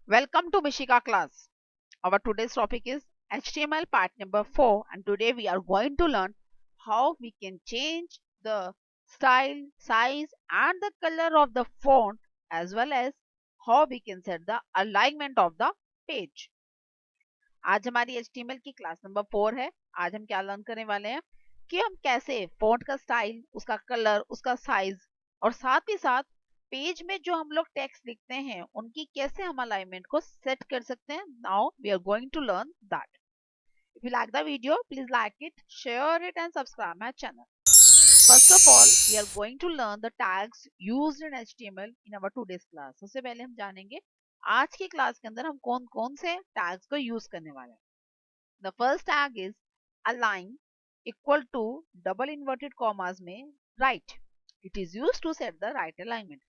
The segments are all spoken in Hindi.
Welcome to Mishika class. Our today's topic is HTML part number 4, and today we are going to learn how we can change the style, size and the color of the font, as well as how we can set the alignment of the page. आज हमारी HTML की क्लास नंबर 4 है। आज हम क्या लर्न करने वाले हैं कि हम कैसे फॉन्ट का स्टाइल, उसका कलर, उसका साइज और साथ ही साथ पेज में जो हम लोग टेक्स्ट लिखते हैं उनकी कैसे हम अलाइनमेंट को सेट कर सकते हैं। Now we are going to learn that. If you like the video please like it, share it and subscribe my channel. First of all we are going to learn the tags used in HTML in our today's class. सबसे पहले हम जानेंगे आज की क्लास के अंदर हम कौन कौन से टैग्स को यूज करने वाले हैं। The first tag is align equal to double inverted commas में right. It is used to set the right alignment.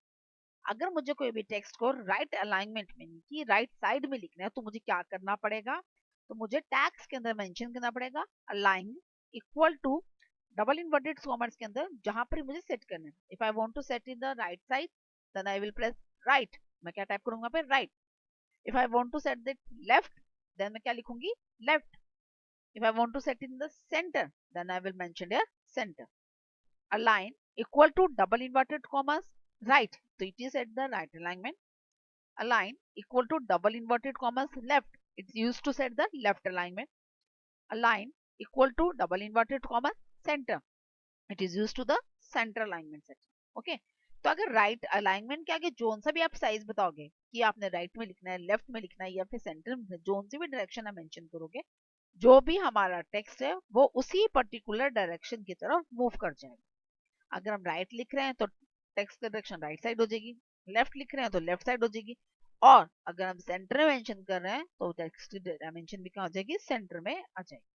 अगर मुझे कोई भी टेक्स्ट को राइट अलाइनमेंट में कि राइट साइड में लिखना है तो मुझे क्या करना पड़ेगा, तो मुझे टैग्स के अंदर मेंशन करना पड़ेगा align equal to double inverted commas के अंदर जहां पर मुझे सेट करना है। If I want to set in the right side then I will press right. मैं क्या टाइप करूंगा पे right. If I want to set the left then मैं क्या लिखूंगी left. If I want to set in the center, then I will mention here center. Align equal to double inverted commas right. So it is at the right alignment. Align equal to double inverted commas left. It's used to set the left alignment. Align equal to double inverted commas center. It is used to the center alignment section. Okay. तो अगर राइट अलाइनमेंट के आगे जोन सा भी आप साइज बताओगे कि आपने राइट में लिखना है, लेफ्ट में लिखना है या फिर सेंटर में, जोन से भी डायरेक्शन आप मेंशन करोगे, जो भी हमारा टेक्स्ट है वो उसी पर्टिकुलर डायरेक्शन की तरफ मूव कर जाएगा। अगर हम राइट लिख रहे हैं तो टेक्स्ट की डायरेक्शन राइट साइड हो जाएगी, लेफ्ट लिख रहे हैं तो लेफ्ट साइड हो जाएगी, और अगर हम सेंटर में मेंशन कर रहे हैं तो टेक्स्ट की डायमेंशन भी क्या हो जाएगी, सेंटर में आ जाएगी।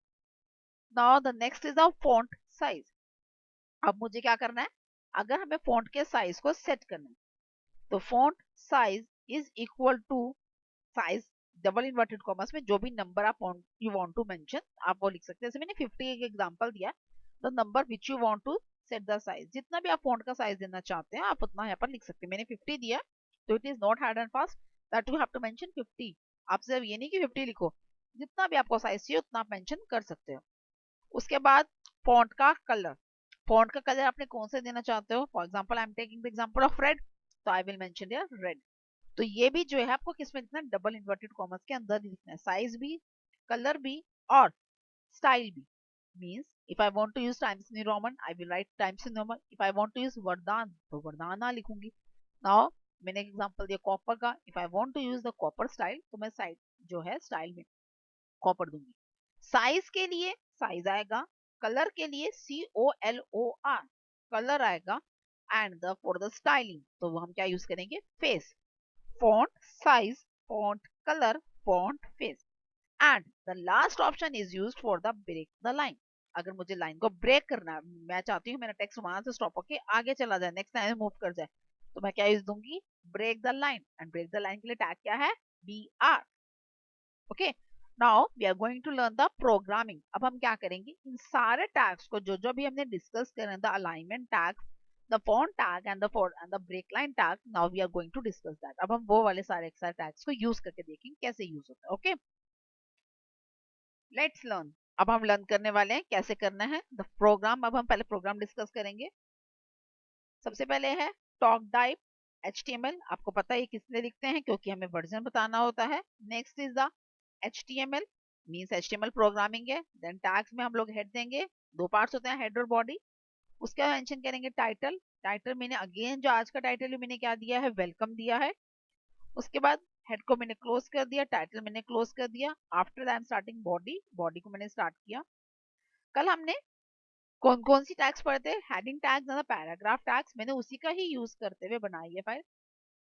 Now the next is the font size. अब मुझे क्या करना है, अगर हमें फॉन्ट के साइज को सेट करना है तो font size is equal to size double inverted commas में जो भी नंबर आप यू वांट टू मेंशन आप वो लिख सकते हैं। जैसे मैंने 50 एक एग्जांपल दिया, the number which you want to set the size, जितना भी आप फॉन्ट का साइज देना चाहते हैं आप उतना यहाँ पर लिख सकते हैं। मैंने 50 दिया तो it is not hard and fast that you have to mention 50। आप सिर्फ ये नहीं कि 50 लिखो, जितना भी आपको साइज चाहिए उतना आप मेंशन कर सकते हो। उसके बाद फॉन्ट का कलर, फॉन्ट का कलर आपने कौन सा देना चाहते हो। For example I am taking the example of red, तो I will mention there red. तो ये भी जो है आपको किसमें लिखना है, डबल इन्वर्टेड कॉमर्स के अंदर लिखना है, साइज भी, कलर भी और स्टाइल भी। Means if I want to use Times New Roman I will write Times New Roman, if I want to use Verdana तो वर्दाना लिखूंगी। नाउ मैंने एक एग्जांपल दिया कॉपर का, if I want to use the copper style तो मैं साइड जो है स्टाइल में कॉपर दूंगी। साइज के लिए साइज आएगा, कलर के लिए COLOR कलर आएगा, and the for the styling तो हम क्या यूज करेंगे, face. font size, font color, font face, and the last option is used for the break the line। अगर मुझे लाइन को ब्रेक करना है, मैं चाहती हूँ मेरा टेक्स्ट वहां से स्टॉप होके आगे चला जाए, नेक्स्ट लाइन में मूव कर जाए, तो मैं क्या यूज दूंगी, break the line. And break the line के लिए टैग क्या है, BR। Okay, now we are going to learn the programming. अब हम क्या करेंगे, इन सारे टैग्स को जो जो भी हमने डिस्कस करे, the alignment tag, the font tag and the break line tag, now we are going to discuss that। अब हम वो वाले सारे टैग्स को यूज करके देखेंगे कैसे यूज होता है। Okay, let's learn. अब हम लर्न करने वाले हैं कैसे करना है द प्रोग्राम। अब हम पहले प्रोग्राम डिस्कस करेंगे। सबसे पहले है टॉक टाइप HTML, आपको पता है किसने लिखते हैं क्योंकि हमें वर्जन बताना होता है। Next is the HTML means HTML programming है। देन टैग्स में हम लोग हेड देंगे, दो पार्ट्स होते हैं, हेड और बॉडी। उसका मेंशन करेंगे टाइटल। टाइटल मैंने अगेन जो आज का टाइटल है मैंने क्या दिया है, वेलकम दिया है। उसके बाद हेड को मैंने क्लोज कर दिया, टाइटल मैंने क्लोज कर दिया। After I am starting body, body को मैंने स्टार्ट किया। कल हमने कौन कौन सी टैग्स पढ़े थे, हेडिंग टैग्स और पैराग्राफ टैग्स, मैंने उसी का ही यूज करते हुए बनाई है फाइल।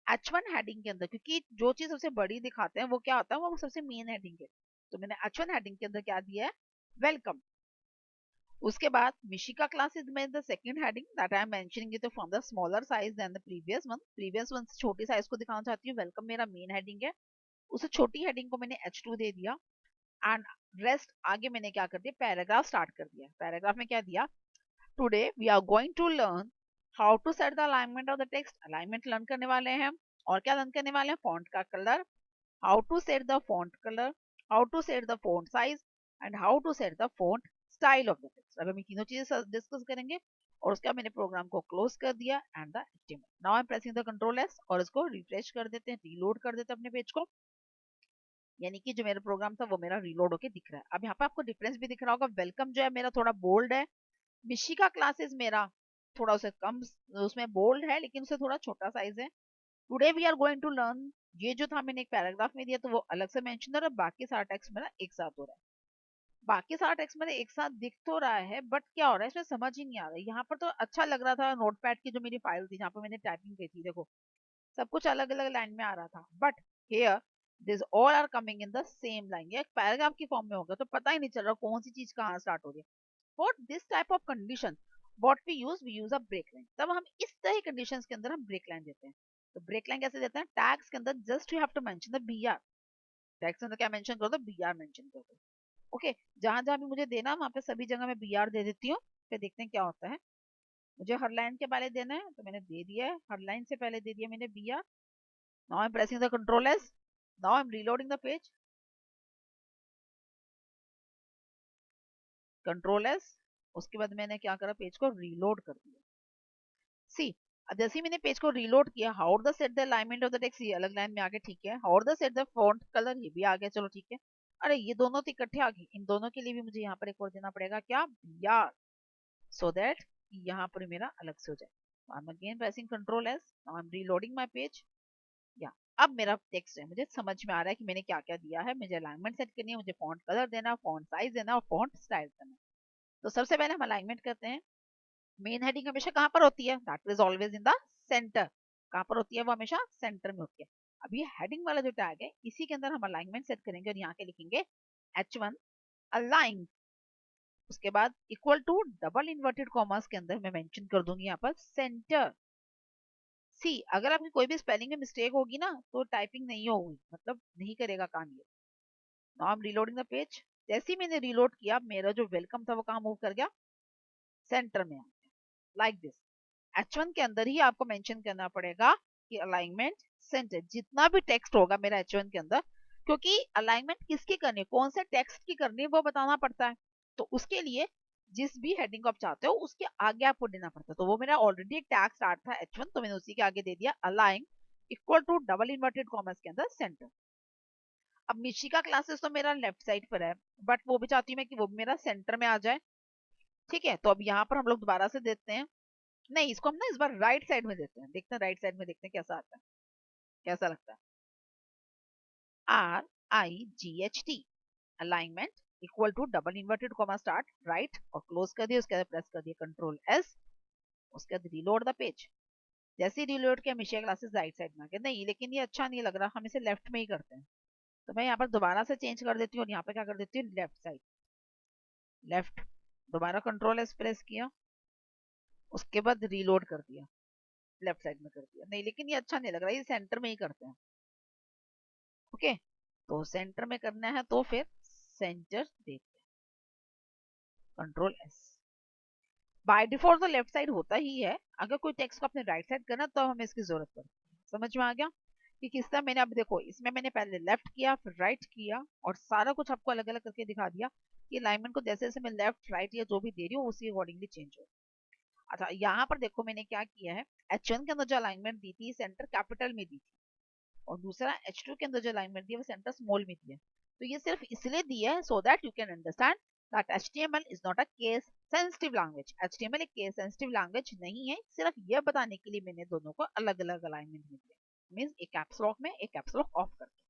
H1 हेडिंग के अंदर, क्योंकि जो चीज सबसे बड़ी दिखाते हैं वो क्या होता है, वो सबसे मेन हेडिंग है, तो मैंने H1 हेडिंग के अंदर क्या दिया है, वेलकम। उसके बाद मिशिका क्लासेस में the second heading that I am mentioning it from the smaller size then the previous one से छोटी साइज को दिखाना चाहती हूँ। वेलकम मेरा मेन हेडिंग है, उसे छोटी हेडिंग को मैंने H2 दे दिया। एंड रेस्ट आगे मैंने क्या कर दिया, पैराग्राफ स्टार्ट कर दिया। पैराग्राफ में क्या दिया, today we are going to learn how to set the alignment of the text. Alignment learn करने वाले हैं हम, और क्या लर्न करने वाले हैं, फॉन्ट का colour, how to set the font color, how to set the font size and how to set the font style of the text. अब हम ये तीनों चीजें डिस्कस करेंगे और उसका मैंने प्रोग्राम को क्लोज कर दिया and the HTML. Now I am pressing the control S और इसको रिफ्रेश कर देते हैं, रीलोड कर देते हैं अपने पेज को. यानी कि जो मेरा प्रोग्राम था वो मेरा रीलोड होके दिख रहा है. अब यहाँ पे आपको डिफरेंस भी दिख रहा होगा. वेलकम जो है मेरा थोड़ा बोल्ड है, मिशिका क्लासेस मेरा थोड़ा उसे कम उसमें बोल्ड है लेकिन उसे थोड़ा छोटा साइज है. Today we are going to learn, ये जो था मैंने एक पैराग्राफ में दिया तो वो अलग से मेंशन हो रहा है, बाकी सारा टेक्स्ट मेरा एक साथ हो रहा है. बाकी सारा टेक्स्ट मेरा एक साथ दिख तो रहा है बट क्या हो रहा है इसमें समझ ही नहीं आ रहा है. यहाँ पर तो अच्छा लग रहा था नोटपैड की जो मेरी फाइल थी जहाँ पर मैंने टाइपिंग की थी, देखो सब कुछ अलग अलग लाइन में आ रहा था. But here this all are coming in the same line. ये पैराग्राफ की फॉर्म में होगा तो पता ही नहीं चल रहा कौन सी चीज कहाँ स्टार्ट हो रही है. For this type of condition what we use a break line. तब हम इस तरह की कंडीशंस के अंदर हम ब्रेक लाइन देते हैं. तो ब्रेक लाइन कैसे देते हैं? टैग्स के अंदर just you have to mention the BR. Tags के अंदर क्या मेंशन कर दो? बीआर मेंशन कर दो. ओके, जहां जहां भी मुझे देना वहां पे सभी जगह मैं बीआर दे देती हूँ. फिर देखते हैं क्या होता है. मुझे हर लाइन के पहले देना है तो मैंने दे दिया है, हर लाइन से पहले दे दिया मैंने BR. Now I am pressing the control S. Now I am reloading the page. Control S. उसके बाद मैंने क्या करा, पेज को रीलोड कर दिया. सी, जैसे ही मैंने पेज को रीलोड किया, how the set the alignment of the text, ये अलग लाइन में आ गया, ठीक है. How the set the font colour, ये भी आ गया, चलो ठीक है. अरे ये दोनों तो इकट्ठे आ गए, इन दोनों के लिए भी मुझे यहाँ पर एक और देना पड़ेगा, क्या? यार, सो दैट यहाँ पर मेरा अलग से हो जाए. आई am again pressing control S. Now I am reloading my page. या अब मेरा टेक्स्ट है, मुझे समझ में आ रहा है कि मैंने क्या क्या दिया है. मुझे अलाइनमेंट सेट करनी है, मुझे फॉन्ट कलर देना, फॉन्ट साइज देना और फॉन्ट स्टाइल करना. तो सबसे पहले हम अलाइनमेंट करते हैं. मेन हेडिंग हमेशा कहाँ पर होती है? That is always in the centre. कहाँ पर होती है? वो हमेशा सेंटर में होती है. अब ये हेडिंग वाला जो टैग है इसी के अंदर हम अलाइनमेंट सेट करेंगे और यहाँ के लिखेंगे H1 अलाइन. उसके बाद equal to double inverted commas के अंदर मैं मेंशन कर दूंगी यहाँ पर सेंटर. सी, अगर आपकी कोई भी स्पेलिंग में मिस्टेक होगी ना तो टाइपिंग नहीं होगी, मतलब नहीं करेगा काम ये. Now I am reloading the page. जैसे ही मैंने रीलोड किया मेरा जो वेलकम था वो कहाँ मूव कर गया? सेंटर में आ गया. Like this. H1 के अंदर ही आपको मेंशन करना पड़ेगा कि अलाइनमेंट सेंटर. जितना भी टेक्स्ट होगा मेरा H1 के अंदर, क्योंकि अलाइनमेंट किसकी करनी है, कौन से टेक्स्ट की करनी है वो बताना पड़ता है. तो उसके लिए जिस भी हेडिंग को आप चाहते हो उसके आगे आपको देना पड़ता है. तो वो मेरा ऑलरेडी एक टैग स्टार्ट था H1, तो मैंने उसी के आगे दे दिया align equal to double inverted commas के अंदर सेंटर. अब मिशिका क्लासेस तो मेरा लेफ्ट साइड पर है बट वो भी चाहती हूँ मैं कि वो मेरा सेंटर में आ जाए. ठीक है, तो अब यहाँ पर हम लोग दोबारा से देते हैं. नहीं, इसको हम ना इस बार राइट साइड में देते हैं. देखते हैं राइट साइड में, देखते हैं कैसा आता है, कैसा लगता है. RIGHT alignment equal to double inverted comma start right और क्लोज कर दिया. उसके बाद प्रेस कर दिया कंट्रोल एस. उसके बाद रीलोड द पेज. जैसे ही रीलोड किया मिशिया क्लासेस राइट साइड में आ गया. नहीं, लेकिन ये अच्छा नहीं लग रहा, हम इसे लेफ्ट में ही करते हैं. तो मैं यहाँ पर दोबारा से चेंज कर देती हूँ और यहाँ पे क्या कर देती हूँ, लेफ्ट साइड. लेफ्ट. दोबारा कंट्रोल एस प्रेस किया. उसके बाद रीलोड कर दिया, लेफ्ट साइड में कर दिया. नहीं, लेकिन ये अच्छा नहीं लग रहा, ये सेंटर में ही करते हैं. ओके, तो सेंटर में करना है तो फिर सेंटर देते हैं. Control S. बाय डिफॉल्ट तो लेफ्ट साइड होता ही है. अगर कोई टेक्स्ट को अपने राइट साइड करना तो हमें इसकी जरूरत पड़ती है. समझ में आ गया कि किस तरह मैंने, अब देखो इसमें मैंने पहले लेफ्ट किया फिर राइट किया और सारा कुछ आपको अलग अलग करके दिखा दिया कि अलाइनमेंट को जैसे जैसे मैं लेफ्ट राइट या जो भी दे रही हूँ उसी अकॉर्डिंगली चेंज हो. अच्छा, यहाँ पर देखो मैंने क्या किया है. H1 के अंदर जो अलाइनमेंट दी थी सेंटर कैपिटल में दी थी और दूसरा H2 के अंदर जो अलाइनमेंट दिया वो सेंटर स्मॉल में दिया. तो ये सिर्फ इसलिए दिया है so that you can understand that HTML is not a case sensitive language. HTML एक केस सेंसिटिव लैंग्वेज नहीं है. सिर्फ ये बताने के लिए मैंने दोनों को अलग अलग अलाइनमेंट में दिया. मींस एक कैप्स लॉक में, एक कैप्स लॉक ऑफ करके,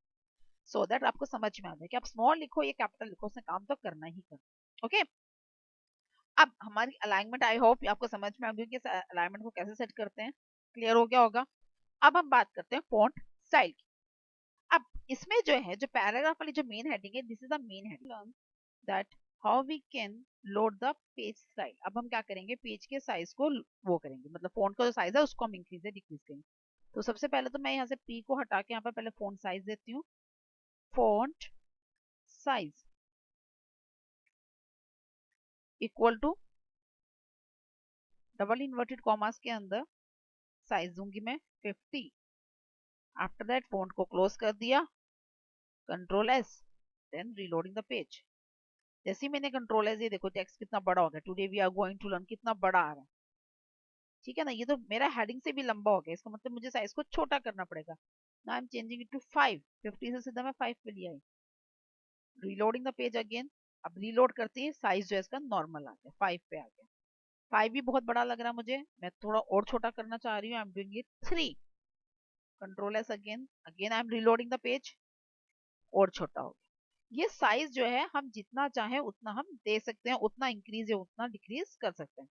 सो दैट आपको समझ में आ जाए कि आप स्मॉल लिखो या कैपिटल लिखो, उसने काम तो करना ही करना. ओके, अब हमारी अलाइनमेंट आई होप आपको समझ में आ गई कि अलाइनमेंट को कैसे सेट करते हैं. क्लियर हो गया होगा. अब हम बात करते हैं फॉन्ट स्टाइल की. अब इसमें जो है, जो पैराग्राफ वाली जो मेन हेडिंग है, this is the main heading that how we can load the page style. अब हम क्या करेंगे, पेज के साइज को वो करेंगे, मतलब फॉन्ट का जो साइज है उसको हम इंक्रीज या डिक्रीज करेंगे. तो सबसे पहले तो मैं यहाँ से पी को हटा के यहाँ पर पहले फॉन्ट साइज देती हूँ. Font size equal to double inverted commas के अंदर साइज दूंगी मैं 50. आफ्टर दैट फॉन्ट को क्लोज कर दिया. Control S, then reloading the page. जैसे ही मैंने कंट्रोल एस, ये देखो टेक्स्ट कितना बड़ा हो गया, today we are going to learn कितना बड़ा आ रहा है, ठीक है ना। ये तो मेरा हेडिंग से भी लंबा हो गया, इसका मतलब मुझे साइज को छोटा करना पड़ेगा। Now I am changing it to 5, 50 से सीधा मैं 5 पे लिया है। रीलोडिंग द पेज अगेन, अब रीलोड करते ही साइज जो है इसका नॉर्मल आ गया, 5 पे आ गया। 5 भी बहुत बड़ा लग रहा है मुझे, मैं थोड़ा और छोटा करना चाह रही हूँ, I am doing it 3, control S again, again I am reloading the page, और छोटा हो गया। ये साइज जो है हम जितना चाहे उतना हम दे सकते हैं, उतना इंक्रीज या उतना डिक्रीज कर सकते हैं।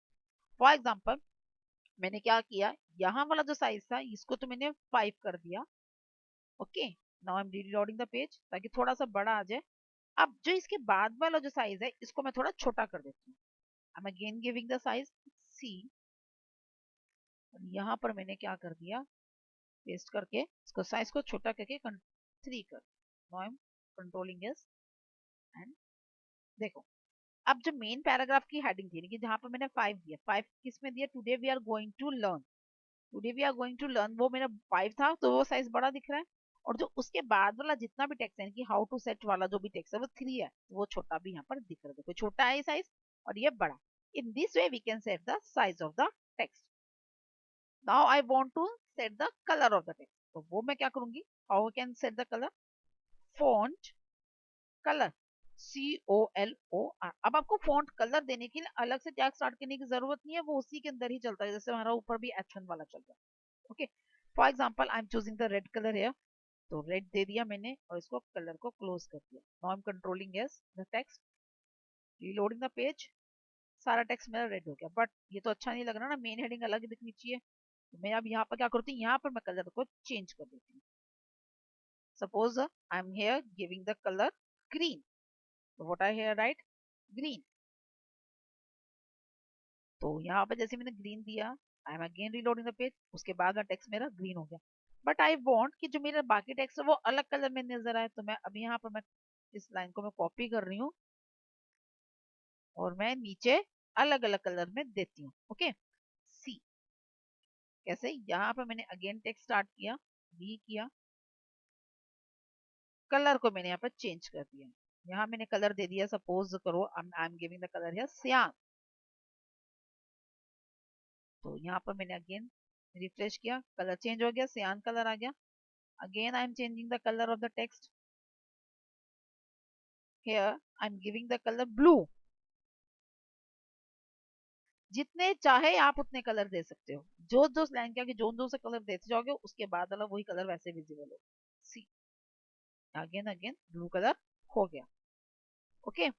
फॉर एग्जाम्पल मैंने क्या किया, यहाँ वाला जो साइज था इसको तो मैंने 5 कर दिया। Okay, now I am reloading the page ताकि थोड़ा सा बड़ा आ जाए। अब जो इसके बाद वाला जो साइज है इसको मैं थोड़ा छोटा कर देती हूँ। I am again giving the size see, यहाँ पर मैंने क्या कर दिया, पेस्ट करके इसको साइज को छोटा करके 3 कर। Now I am controlling S, and देखो अब जो मेन पैराग्राफ की हेडिंग थी कि जहां पर मैंने 5 दिया, 5 किस में दिया, today we are going to learn, today we are going to learn, वो मेरा 5 था तो वो साइज बड़ा दिख रहा है। और जो उसके बाद वाला जितना भी टेक्स्ट है कि हाउ टू सेट वाला जो भी टेक्स्ट है वो 3 है, तो वो छोटा भी यहाँ पर दिख रहा है। देखो छोटा है साइज और ये बड़ा। In this way we can set the size of the text. Now I want to set the colour of the text, तो वो मैं क्या करूंगी, how can set the colour, font colour, COLOR। अब आपको फॉन्ट कलर देने के लिए अलग से टैग स्टार्ट करने की जरूरत नहीं है, वो उसी के अंदर ही चलता है, जैसे हमारा ऊपर भी H1 वाला चल रहा है। Okay, for example I am choosing the red colour है, तो रेड दे दिया मैंने और इसको कलर को क्लोज कर दिया। Now I am controlling S the text, reloading the page, सारा टेक्स्ट मेरा रेड हो गया, बट ये तो अच्छा नहीं लग रहा ना, मेन हेडिंग अलग दिखनी चाहिए। तो मैं अब यहाँ पर क्या करती हूँ, यहाँ पर मैं कलर को चेंज कर देती हूँ। Suppose I am here giving the colour green, तो what I here write green, तो यहाँ पर जैसे मैंने ग्रीन दिया, I am again reloading the page, उसके बाद में टेक्स्ट मेरा ग्रीन हो गया। बट आई वांट कि जो मेरा बाकी टेक्स्ट है वो अलग कलर में नजर आए, तो मैं अभी यहाँ पर मैं इस लाइन को मैं कॉपी कर रही हूँ और मैं नीचे अलग अलग कलर में देती हूँ। ओके, सी कैसे, यहाँ पर मैंने अगेन टेक्स्ट स्टार्ट किया, बी किया, कलर को मैंने यहाँ पर चेंज कर दिया। यहाँ मैंने कलर दे दिया, सपोज करो आई एम गिविंग द कलर है सियान, तो यहाँ पर मैंने अगेन रिफ्रेश किया, कलर चेंज हो गया, सियान कलर आ गया। Again, I am changing the color of the text. Here, I am giving the color blue. जितने चाहे आप उतने कलर दे सकते हो, जो जो लाइन के जो जो से कलर देते जाओगे उसके बाद वाला वही कलर वैसे विजिबल हो। See again again blue colour हो गया। ओके,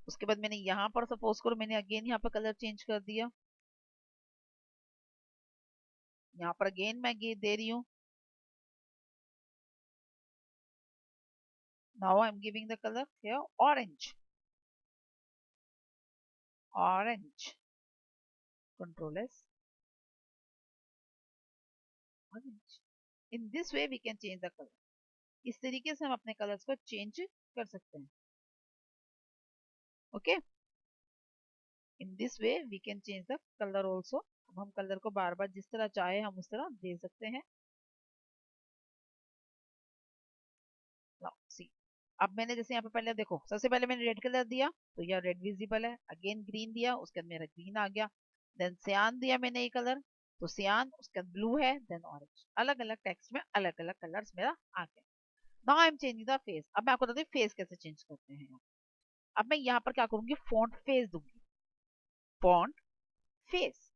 उसके बाद मैंने यहाँ पर सपोज करो मैंने अगेन यहाँ पर कलर चेंज कर दिया, यहाँ पर अगेन मैं दे रही हूँ, now I am giving the colour here orange, orange, control S, orange. In this way we can change the colour, इस तरीके से हम अपने कलर्स को चेंज कर सकते हैं। Okay, in this way we can change the colour also. अब हम कलर को बार बार जिस तरह चाहे हम उस तरह दे सकते हैं। सी, अब मैंने जैसे यहाँ पे पहले देखो, सबसे पहले मैंने रेड कलर दिया तो यह रेड विजिबल है, अगेन ग्रीन दिया उसके बाद मेरा ग्रीन आ गया, देन सियान दिया मैंने ये कलर, तो सियान उसके बाद ब्लू है, देन ऑरेंज, अलग अलग टेक्स्ट में अलग अलग कलर्स मेरा आ गया। Now I am changing the face, अब मैं आपको बताती हूँ फेस कैसे चेंज करते हैं। अब मैं यहाँ पर क्या करूंगी, फॉन्ट फेस दूंगी, फॉन्ट फेस।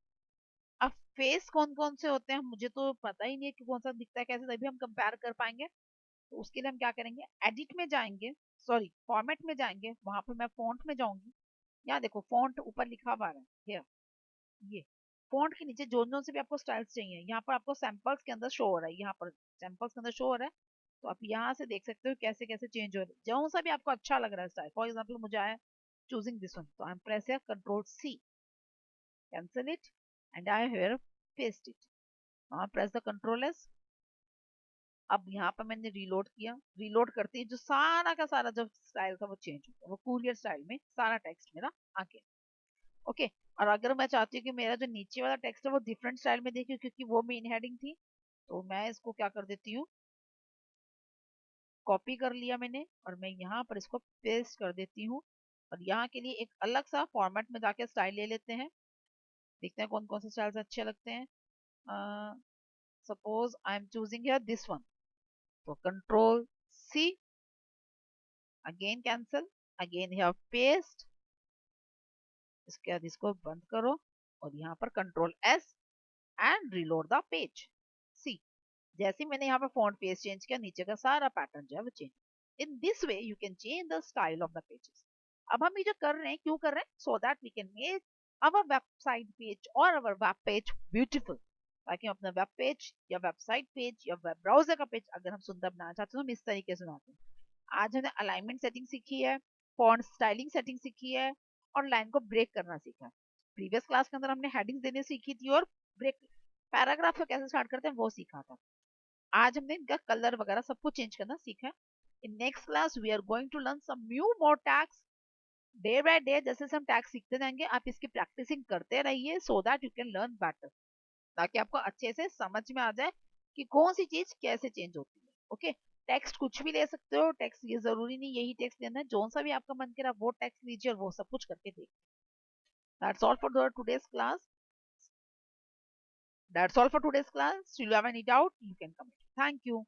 अब फेस कौन कौन से होते हैं मुझे तो पता ही नहीं है कि कौन सा दिखता है कैसे, तभी हम कंपेयर कर पाएंगे। तो उसके लिए हम क्या करेंगे, एडिट में जाएंगे, सॉरी फॉर्मेट में जाएंगे, वहां पर मैं फॉन्ट में जाऊंगी। यहाँ देखो फॉन्ट ऊपर लिखा हुआ है, ये फॉन्ट के नीचे जो जो से भी आपको स्टाइल्स चाहिए यहाँ पर आपको सैंपल्स के अंदर शो हो रहा है, यहाँ पर सैंपल्स के अंदर शो हो रहा है। तो आप यहाँ से देख सकते हो कैसे कैसे चेंज हो रहा है, जो सा भी आपको अच्छा लग रहा है स्टाइल। फॉर एग्जाम्पल मुझे आया चूजिंग दिस वन, तो I am press control C, cancel it, and I here paste it. Now press the control S। अब यहाँ पर मैंने रीलोड किया, रीलोड करते ही जो सारा का सारा जो स्टाइल था वो चेंज हो गया, वो कुरियर स्टाइल में सारा टेक्स्ट मेरा आ गया। ओके, और अगर मैं चाहती हूँ कि मेरा जो नीचे वाला टेक्स्ट है वो डिफरेंट स्टाइल में देखिए क्योंकि वो मेन हेडिंग थी, तो मैं इसको क्या कर देती हूँ, कॉपी कर लिया मैंने और मैं यहाँ पर इसको पेस्ट कर देती हूँ। और यहाँ के लिए एक अलग सा फॉर्मेट में जाके स्टाइल ले लेते हैं, देखते हैं कौन कौन से स्टाइल्स अच्छे लगते हैं। Suppose I am choosing here this one, तो control C, again cancel, again यहाँ पेस्ट, इसके बाद इसको बंद करो और यहाँ पर control S and reload the page. See, जैसे मैंने यहाँ पर फॉन्ट पेज चेंज किया, नीचे का सारा पैटर्न जो है वो change. In this way you can change the style of the pages. अब हम ये जो कर रहे हैं, क्यों कर रहे हैं? So that we can make our website page और अवर वेब पेज ब्यूटीफुल, ताकि हम अपना वेब पेज या वेबसाइट पेज या वेब ब्राउजर का पेज अगर हम सुंदर बनाना चाहते हैं तो हम इस तरीके से बनाते हैं। आज हमने अलाइनमेंट सेटिंग सीखी है, फॉन्ट स्टाइलिंग सेटिंग सीखी है और लाइन को ब्रेक करना सीखा है। प्रीवियस क्लास के अंदर हमने हेडिंग्स देने सीखी थी और ब्रेक पैराग्राफ को कैसे स्टार्ट करते हैं वो सीखा था। आज हमने इनका कलर वगैरह सब कुछ चेंज करना सीखा है। In next class we are going to learn some new more tags. Day by day जैसे हम टैग सीखते जाएंगे, आप इसकी प्रैक्टिसिंग करते रहिए so that you can learn better, ताकि आपको अच्छे से समझ में आ जाए कि कौन सी चीज कैसे चेंज होती है। ओके, टेक्स्ट कुछ भी ले सकते हो, टेक्स्ट ये जरूरी नहीं यही टेक्स्ट लेना है, जो सा भी आपका मन करे वो टेक्स्ट लीजिए और वो सब कुछ करके देखिए। That's all for today's class. That's all for today's class. Do you have any doubt? You can comment. Thank you.